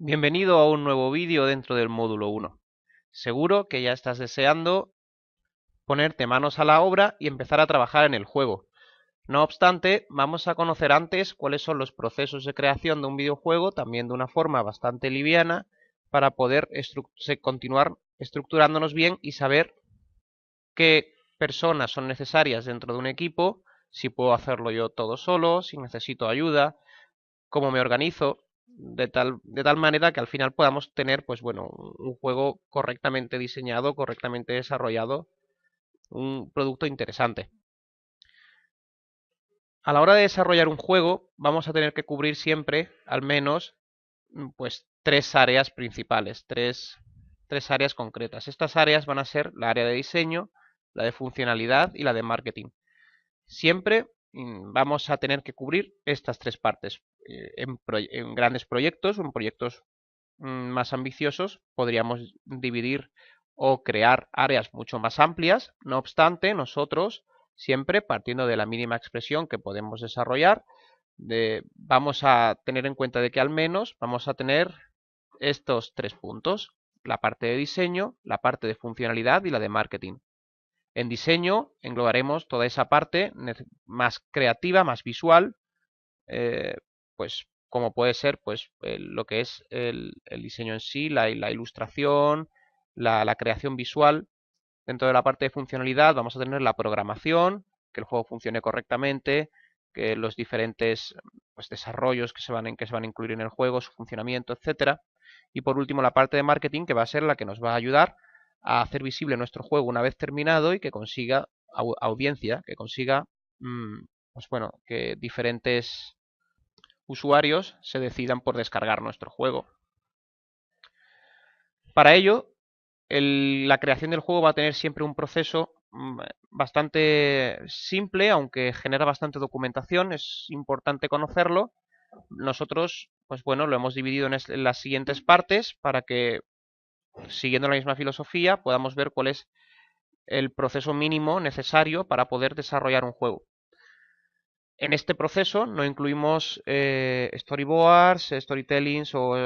Bienvenido a un nuevo vídeo dentro del módulo 1. Seguro que ya estás deseando ponerte manos a la obra y empezar a trabajar en el juego. No obstante, vamos a conocer antes cuáles son los procesos de creación de un videojuego, también de una forma bastante liviana, para poder continuar estructurándonos bien y saber qué personas son necesarias dentro de un equipo, si puedo hacerlo yo todo solo, si necesito ayuda, cómo me organizo, de tal manera que al final podamos tener, pues bueno, un juego correctamente diseñado, correctamente desarrollado, un producto interesante. A la hora de desarrollar un juego, vamos a tener que cubrir siempre, al menos, pues tres áreas principales, tres áreas concretas. Estas áreas van a ser la área de diseño, la de funcionalidad y la de marketing. Siempre vamos a tener que cubrir estas tres partes. En grandes proyectos, en proyectos más ambiciosos, podríamos dividir o crear áreas mucho más amplias. No obstante, nosotros, siempre partiendo de la mínima expresión que podemos desarrollar, vamos a tener en cuenta de que al menos vamos a tener estos tres puntos: la parte de diseño, la parte de funcionalidad y la de marketing. En diseño englobaremos toda esa parte más creativa, más visual, eh, pues como puede ser pues lo que es el diseño en sí, la ilustración, la creación visual. Dentro de la parte de funcionalidad vamos a tener la programación, que el juego funcione correctamente, que los diferentes pues, desarrollos que se van a incluir en el juego, su funcionamiento, etcétera. Y por último la parte de marketing, que va a ser la que nos va a ayudar a hacer visible nuestro juego una vez terminado y que consiga audiencia, que consiga pues bueno, que diferentes usuarios se decidan por descargar nuestro juego. Para ello, la creación del juego va a tener siempre un proceso bastante simple, aunque genera bastante documentación, es importante conocerlo. Nosotros, pues bueno, lo hemos dividido en las siguientes partes para que, siguiendo la misma filosofía, podamos ver cuál es el proceso mínimo necesario para poder desarrollar un juego. En este proceso no incluimos storyboards, storytellings o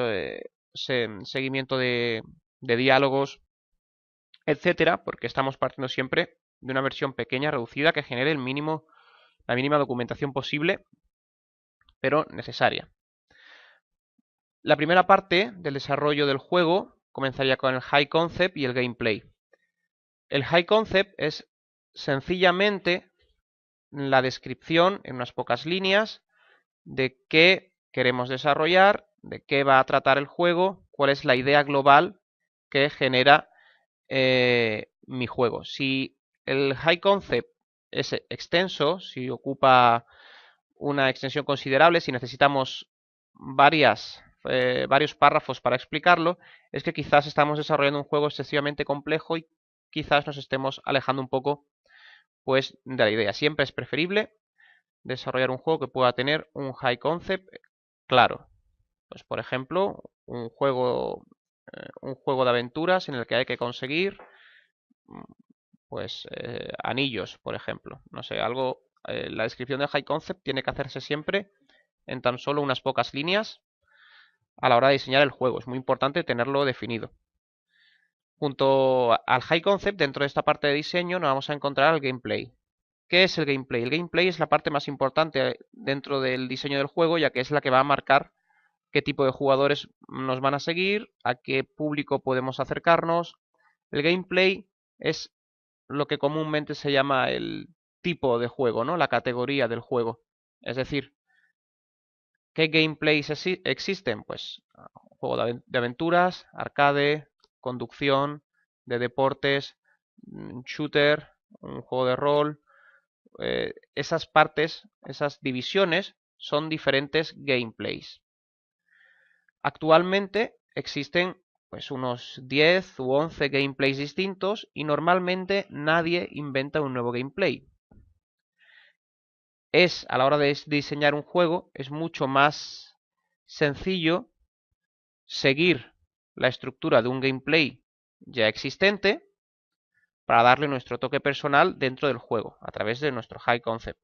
seguimiento de diálogos, etcétera, porque estamos partiendo siempre de una versión pequeña, reducida, que genere la mínima documentación posible, pero necesaria. La primera parte del desarrollo del juego comenzaría con el High Concept y el Gameplay. El High Concept es sencillamente la descripción en unas pocas líneas de qué queremos desarrollar, de qué va a tratar el juego, cuál es la idea global que genera mi juego. Si el High Concept es extenso, si ocupa una extensión considerable, si necesitamos varios párrafos para explicarlo, es que quizás estamos desarrollando un juego excesivamente complejo y quizás nos estemos alejando un poco pues, de la idea. Siempre es preferible desarrollar un juego que pueda tener un high concept claro. Pues, por ejemplo, un juego de aventuras en el que hay que conseguir pues anillos, por ejemplo. No sé, algo. La descripción del high concept tiene que hacerse siempre en tan solo unas pocas líneas a la hora de diseñar el juego. Es muy importante tenerlo definido. Junto al high concept, dentro de esta parte de diseño, nos vamos a encontrar el gameplay. ¿Qué es el gameplay? El gameplay es la parte más importante dentro del diseño del juego, ya que es la que va a marcar qué tipo de jugadores nos van a seguir, a qué público podemos acercarnos. El gameplay es lo que comúnmente se llama el tipo de juego, ¿no? La categoría del juego. Es decir, ¿qué gameplays existen? Pues juego de aventuras, arcade, conducción, de deportes, shooter, un juego de rol. Esas partes, esas divisiones son diferentes gameplays. Actualmente existen pues unos 10 u 11 gameplays distintos y normalmente nadie inventa un nuevo gameplay. A la hora de diseñar un juego, es mucho más sencillo seguir la estructura de un gameplay ya existente para darle nuestro toque personal dentro del juego a través de nuestro high concept.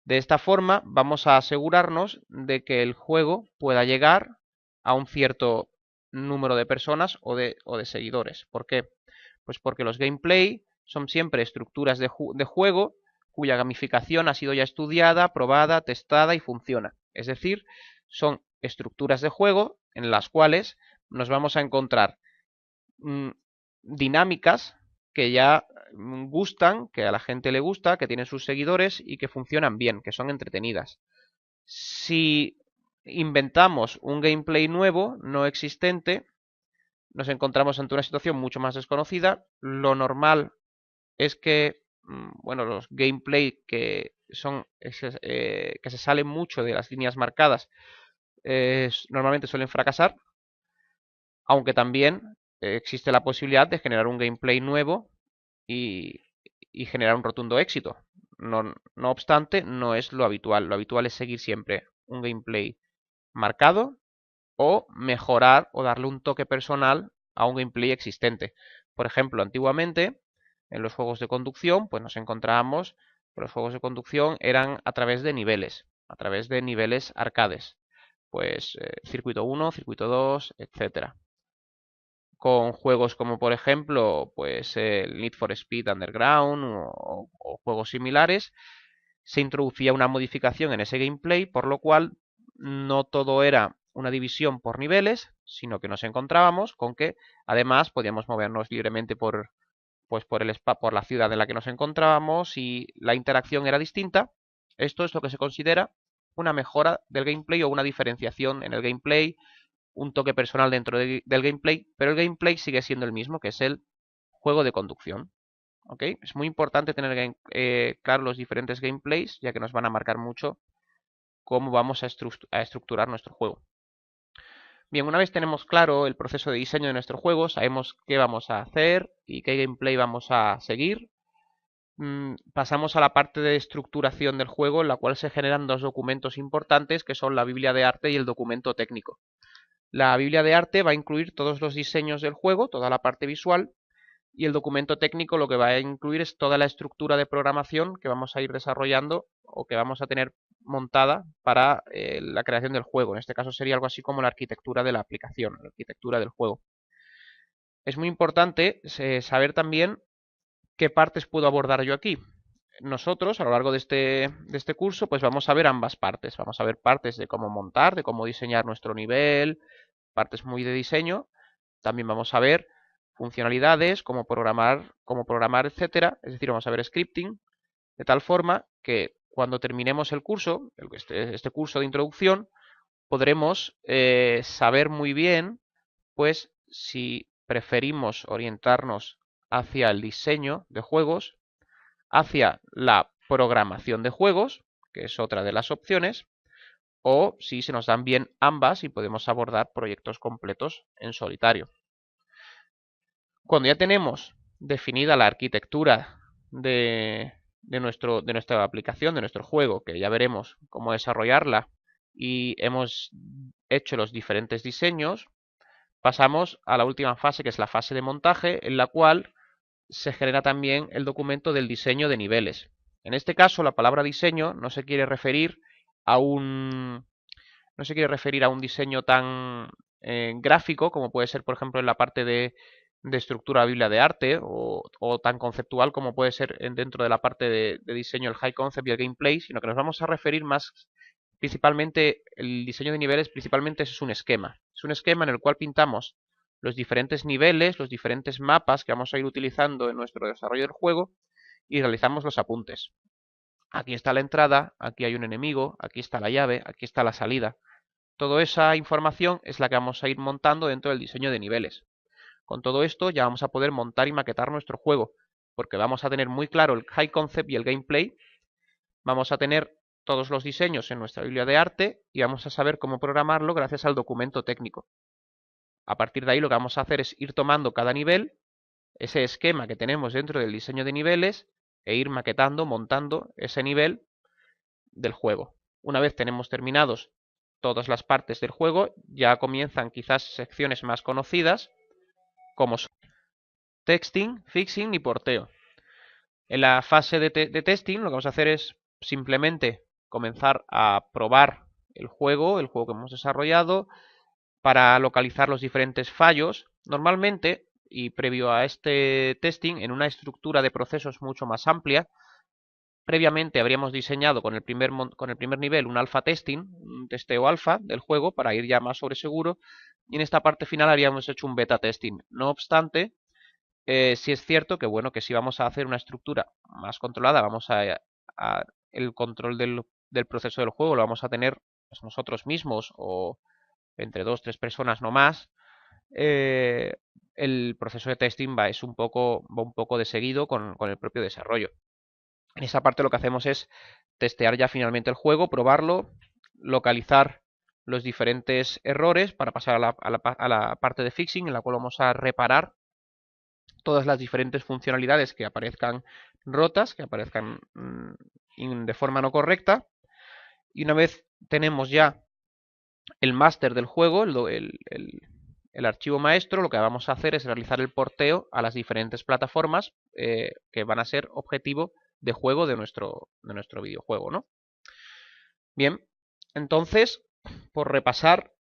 De esta forma vamos a asegurarnos de que el juego pueda llegar a un cierto número de personas o de seguidores. ¿Por qué? Pues porque los gameplay son siempre estructuras de juego cuya gamificación ha sido ya estudiada, probada, testada y funciona. Es decir, son estructuras de juego en las cuales nos vamos a encontrar dinámicas que ya gustan, que a la gente le gusta, que tienen sus seguidores y que funcionan bien, que son entretenidas. Si inventamos un gameplay nuevo, no existente, nos encontramos ante una situación mucho más desconocida. Lo normal es que, bueno, los gameplay que se salen mucho de las líneas marcadas, normalmente suelen fracasar, aunque también existe la posibilidad de generar un gameplay nuevo y, generar un rotundo éxito. No obstante, no es lo habitual. Lo habitual es seguir siempre un gameplay marcado o mejorar o darle un toque personal a un gameplay existente. Por ejemplo, antiguamente en los juegos de conducción, pues nos encontrábamos que los juegos de conducción eran a través de niveles arcades. Pues circuito 1, circuito 2, etcétera. Con juegos como por ejemplo pues el Need for Speed Underground o juegos similares, se introducía una modificación en ese gameplay, por lo cual no todo era una división por niveles, sino que nos encontrábamos con que además podíamos movernos libremente por la ciudad en la que nos encontrábamos y la interacción era distinta. Esto es lo que se considera una mejora del gameplay o una diferenciación en el gameplay, un toque personal dentro del gameplay, pero el gameplay sigue siendo el mismo, que es el juego de conducción. ¿Ok? Es muy importante tener claro los diferentes gameplays, ya que nos van a marcar mucho cómo vamos a estructurar nuestro juego. Bien, una vez tenemos claro el proceso de diseño de nuestro juego, sabemos qué vamos a hacer y qué gameplay vamos a seguir, pasamos a la parte de estructuración del juego, en la cual se generan dos documentos importantes, que son la Biblia de arte y el documento técnico. La Biblia de arte va a incluir todos los diseños del juego, toda la parte visual, y el documento técnico lo que va a incluir es toda la estructura de programación que vamos a ir desarrollando o que vamos a tener montada para la creación del juego. En este caso sería algo así como la arquitectura de la aplicación, la arquitectura del juego. Es muy importante saber también qué partes puedo abordar yo aquí. Nosotros, a lo largo de este curso, pues vamos a ver ambas partes. Vamos a ver partes de cómo montar, de cómo diseñar nuestro nivel, partes muy de diseño. También vamos a ver funcionalidades, cómo programar, etcétera. Es decir, vamos a ver scripting, de tal forma que cuando terminemos el curso, este curso de introducción, podremos saber muy bien, pues, si preferimos orientarnos hacia el diseño de juegos, hacia la programación de juegos, que es otra de las opciones, o si se nos dan bien ambas y podemos abordar proyectos completos en solitario. Cuando ya tenemos definida la arquitectura de nuestra aplicación, de nuestro juego, que ya veremos cómo desarrollarla, y hemos hecho los diferentes diseños, pasamos a la última fase, que es la fase de montaje, en la cual se genera también el documento del diseño de niveles. En este caso, la palabra diseño no se quiere referir a un diseño tan gráfico como puede ser, por ejemplo, en la parte de estructura de Biblia de arte o tan conceptual como puede ser dentro de la parte de diseño, el high concept y el gameplay, sino que nos vamos a referir más principalmente, el diseño de niveles principalmente es un esquema. Es un esquema en el cual pintamos los diferentes niveles, los diferentes mapas que vamos a ir utilizando en nuestro desarrollo del juego y realizamos los apuntes. Aquí está la entrada, aquí hay un enemigo, aquí está la llave, aquí está la salida. Toda esa información es la que vamos a ir montando dentro del diseño de niveles. Con todo esto ya vamos a poder montar y maquetar nuestro juego, porque vamos a tener muy claro el high concept y el gameplay, vamos a tener todos los diseños en nuestra Biblia de arte y vamos a saber cómo programarlo gracias al documento técnico. A partir de ahí lo que vamos a hacer es ir tomando cada nivel, ese esquema que tenemos dentro del diseño de niveles, e ir maquetando, montando ese nivel del juego. Una vez tenemos terminados todas las partes del juego, ya comienzan quizás secciones más conocidas, como son texting, fixing y porteo. En la fase de testing lo que vamos a hacer es simplemente comenzar a probar el juego que hemos desarrollado, para localizar los diferentes fallos. Normalmente, y previo a este testing, en una estructura de procesos mucho más amplia, previamente habríamos diseñado con el primer nivel un alfa testing, un testeo alfa del juego para ir ya más sobre seguro, y en esta parte final habríamos hecho un beta testing. No obstante, sí es cierto que bueno, que si vamos a hacer una estructura más controlada, el control del proceso del juego lo vamos a tener pues, nosotros mismos o entre 2 o 3 personas no más. eh, el proceso de testing va un poco de seguido con el propio desarrollo. En esa parte lo que hacemos es testear ya finalmente el juego, probarlo, localizar los diferentes errores para pasar a la parte de fixing, en la cual vamos a reparar todas las diferentes funcionalidades que aparezcan rotas, que aparezcan de forma no correcta. Y una vez tenemos ya el máster del juego, el archivo maestro, lo que vamos a hacer es realizar el porteo a las diferentes plataformas que van a ser objetivo de juego de nuestro videojuego, ¿no? Bien, entonces, por repasar,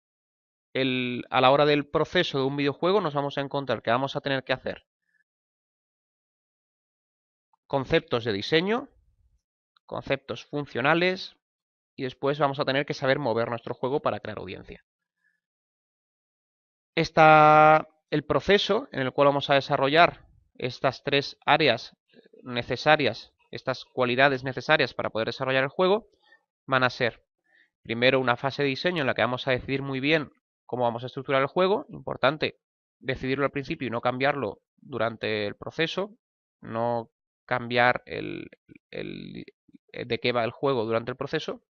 a la hora del proceso de un videojuego nos vamos a encontrar que vamos a tener que hacer conceptos de diseño, conceptos funcionales y después vamos a tener que saber mover nuestro juego para crear audiencia. El proceso en el cual vamos a desarrollar estas 3 áreas necesarias, estas cualidades necesarias para poder desarrollar el juego, van a ser primero una fase de diseño en la que vamos a decidir muy bien cómo vamos a estructurar el juego. Importante decidirlo al principio y no cambiarlo durante el proceso, no cambiar de qué va el juego durante el proceso.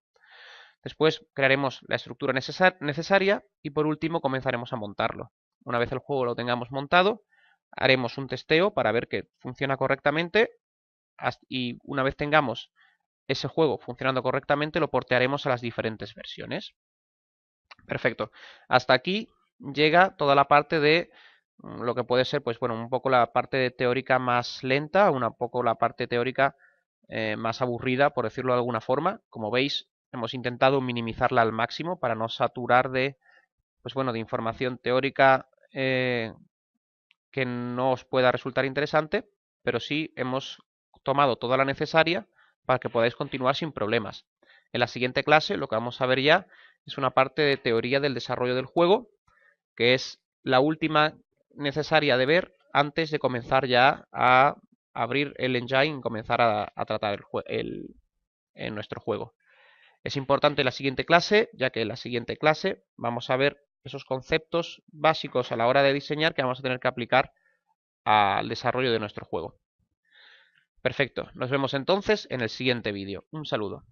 Después crearemos la estructura necesaria y por último comenzaremos a montarlo. Una vez el juego lo tengamos montado, haremos un testeo para ver que funciona correctamente y una vez tengamos ese juego funcionando correctamente lo portearemos a las diferentes versiones. Perfecto. Hasta aquí llega toda la parte de lo que puede ser, pues bueno, un poco la parte teórica más lenta, un poco la parte teórica más aburrida, por decirlo de alguna forma. Como veis, hemos intentado minimizarla al máximo para no saturar pues bueno, de información teórica que no os pueda resultar interesante, pero sí hemos tomado toda la necesaria para que podáis continuar sin problemas. En la siguiente clase lo que vamos a ver ya es una parte de teoría del desarrollo del juego, que es la última necesaria de ver antes de comenzar ya a abrir el engine y comenzar a tratar en nuestro juego. Es importante la siguiente clase, ya que en la siguiente clase vamos a ver esos conceptos básicos a la hora de diseñar que vamos a tener que aplicar al desarrollo de nuestro juego. Perfecto, nos vemos entonces en el siguiente vídeo. Un saludo.